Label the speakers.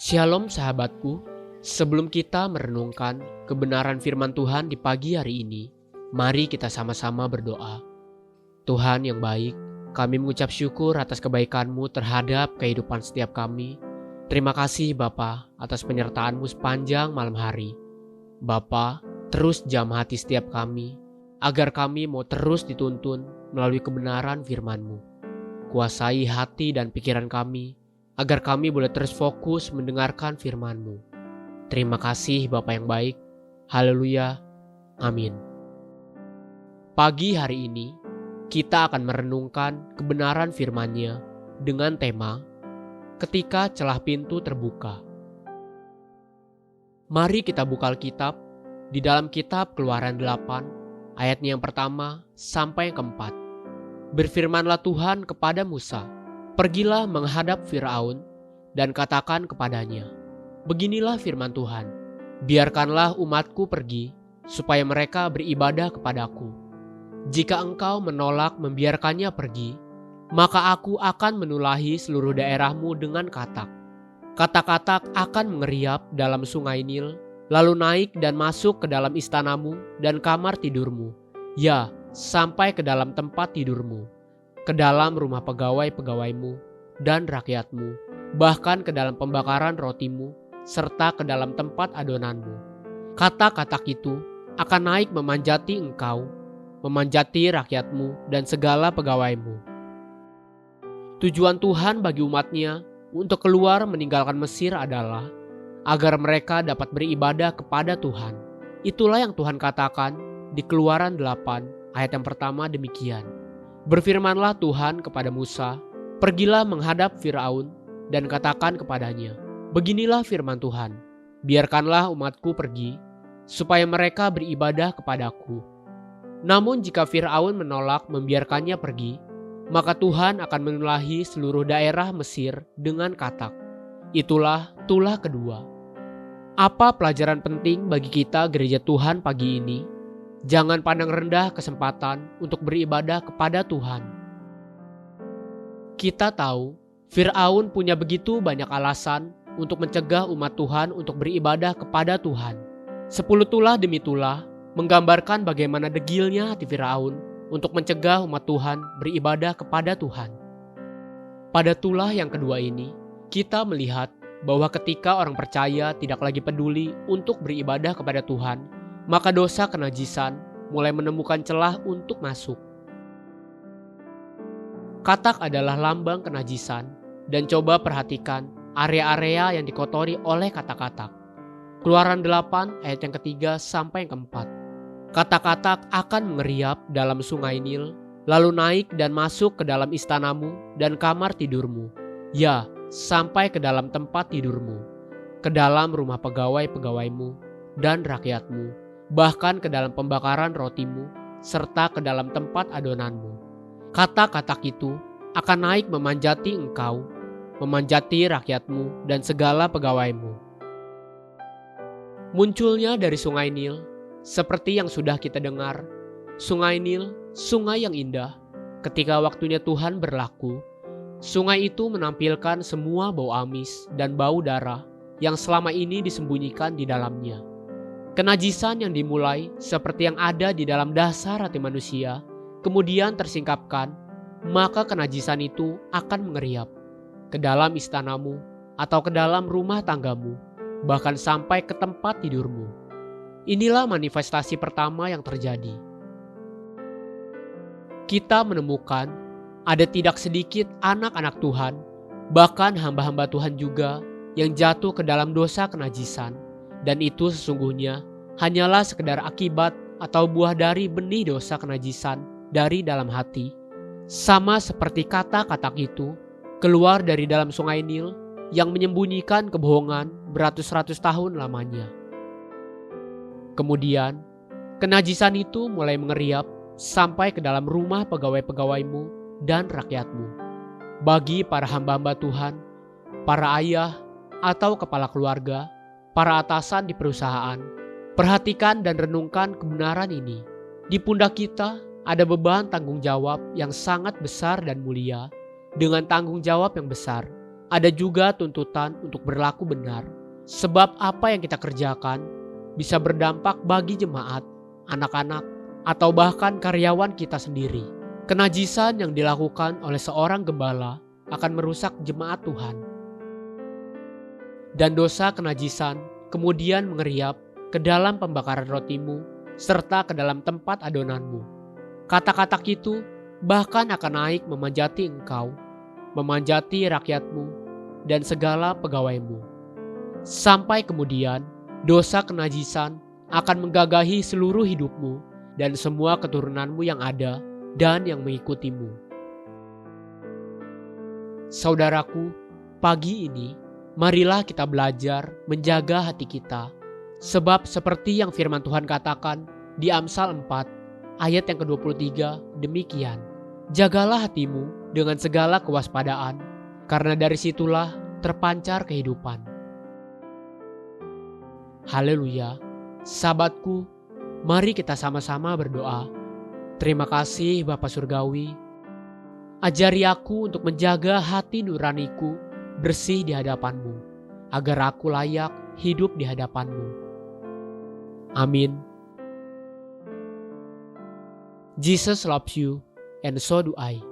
Speaker 1: Shalom sahabatku, sebelum kita merenungkan kebenaran firman Tuhan di pagi hari ini, mari kita sama-sama berdoa. Tuhan yang baik, kami mengucap syukur atas kebaikan-Mu terhadap kehidupan setiap kami. Terima kasih Bapa atas penyertaan-Mu sepanjang malam hari. Bapa, terus jamah hati setiap kami, agar kami mau terus dituntun melalui kebenaran firman-Mu. Kuasai hati dan pikiran kami, agar kami boleh terus fokus mendengarkan firman-Mu. Terima kasih Bapa yang baik. Haleluya. Amin. Pagi hari ini, kita akan merenungkan kebenaran firman-Nya dengan tema Ketika Celah Pintu Terbuka. Mari kita buka Alkitab di dalam kitab Keluaran 8, ayatnya yang pertama sampai yang keempat. Berfirmanlah Tuhan kepada Musa, "Pergilah menghadap Firaun dan katakan kepadanya, beginilah firman Tuhan, biarkanlah umatku pergi, supaya mereka beribadah kepadaku. Jika engkau menolak membiarkannya pergi, maka aku akan menulahi seluruh daerahmu dengan katak. Katak-katak akan mengeriap dalam sungai Nil, lalu naik dan masuk ke dalam istanamu dan kamar tidurmu, ya, sampai ke dalam tempat tidurmu, ke dalam rumah pegawai-pegawaimu dan rakyatmu, bahkan ke dalam pembakaran rotimu, serta ke dalam tempat adonanmu. Katak-katak itu akan naik memanjati engkau, memanjati rakyatmu dan segala pegawaimu." Tujuan Tuhan bagi umatnya untuk keluar meninggalkan Mesir adalah agar mereka dapat beribadah kepada Tuhan. Itulah yang Tuhan katakan di Keluaran 8 ayat yang pertama demikian. Berfirmanlah Tuhan kepada Musa, "Pergilah menghadap Firaun dan katakan kepadanya, beginilah firman Tuhan, biarkanlah umatku pergi, supaya mereka beribadah kepadaku. Namun jika Firaun menolak membiarkannya pergi, maka Tuhan akan menulahi seluruh daerah Mesir dengan katak." Itulah tulah kedua. Apa pelajaran penting bagi kita gereja Tuhan pagi ini? Jangan pandang rendah kesempatan untuk beribadah kepada Tuhan. Kita tahu Firaun punya begitu banyak alasan untuk mencegah umat Tuhan untuk beribadah kepada Tuhan. 10 tulah demi tulah menggambarkan bagaimana degilnya hati Firaun untuk mencegah umat Tuhan beribadah kepada Tuhan. Pada tulah yang kedua ini, kita melihat bahwa ketika orang percaya tidak lagi peduli untuk beribadah kepada Tuhan, maka dosa kenajisan mulai menemukan celah untuk masuk. Katak adalah lambang kenajisan, dan coba perhatikan area-area yang dikotori oleh katak-katak. Keluaran 8 ayat yang ketiga sampai yang keempat. Katak-katak akan mengeriap dalam sungai Nil, lalu naik dan masuk ke dalam istanamu dan kamar tidurmu, ya, sampai ke dalam tempat tidurmu, ke dalam rumah pegawai-pegawaimu dan rakyatmu, bahkan ke dalam pembakaran rotimu, serta ke dalam tempat adonanmu. Katak-katak itu akan naik memanjati engkau, memanjati rakyatmu dan segala pegawaimu. Munculnya dari sungai Nil, seperti yang sudah kita dengar, sungai Nil, sungai yang indah. Ketika waktunya Tuhan berlaku, sungai itu menampilkan semua bau amis dan bau darah yang selama ini disembunyikan di dalamnya. Kenajisan yang dimulai seperti yang ada di dalam dasar hati manusia, kemudian tersingkapkan, maka kenajisan itu akan mengeriap ke dalam istanamu atau ke dalam rumah tanggamu, bahkan sampai ke tempat tidurmu. Inilah manifestasi pertama yang terjadi. Kita menemukan ada tidak sedikit anak-anak Tuhan, bahkan hamba-hamba Tuhan juga, yang jatuh ke dalam dosa kenajisan, dan itu sesungguhnya hanyalah sekedar akibat atau buah dari benih dosa kenajisan dari dalam hati. Sama seperti katak-katak itu keluar dari dalam sungai Nil yang menyembunyikan kebohongan beratus-ratus tahun lamanya. Kemudian, kenajisan itu mulai mengeriap sampai ke dalam rumah pegawai-pegawaimu dan rakyatmu. Bagi para hamba-hamba Tuhan, para ayah atau kepala keluarga, para atasan di perusahaan, perhatikan dan renungkan kebenaran ini. Di pundak kita ada beban tanggung jawab yang sangat besar dan mulia. Dengan tanggung jawab yang besar, ada juga tuntutan untuk berlaku benar, sebab apa yang kita kerjakan bisa berdampak bagi jemaat, anak-anak, atau bahkan karyawan kita sendiri. Kenajisan yang dilakukan oleh seorang gembala akan merusak jemaat Tuhan. Dan dosa kenajisan kemudian mengeriap ke dalam pembakaran rotimu serta ke dalam tempat adonanmu. Kata-kata itu bahkan akan naik memanjati engkau, memanjati rakyatmu, dan segala pegawaimu. Sampai kemudian dosa kenajisan akan menggagahi seluruh hidupmu dan semua keturunanmu yang ada dan yang mengikutimu. Saudaraku, pagi ini marilah kita belajar menjaga hati kita, sebab seperti yang firman Tuhan katakan di Amsal 4 ayat yang ke-23 demikian, jagalah hatimu dengan segala kewaspadaan, karena dari situlah terpancar kehidupan. Haleluya, sahabatku, mari kita sama-sama berdoa. Terima kasih Bapa Surgawi, ajari aku untuk menjaga hati nuraniku bersih di hadapan-Mu, agar aku layak hidup di hadapan-Mu. Amin. Jesus loves you, and so do I.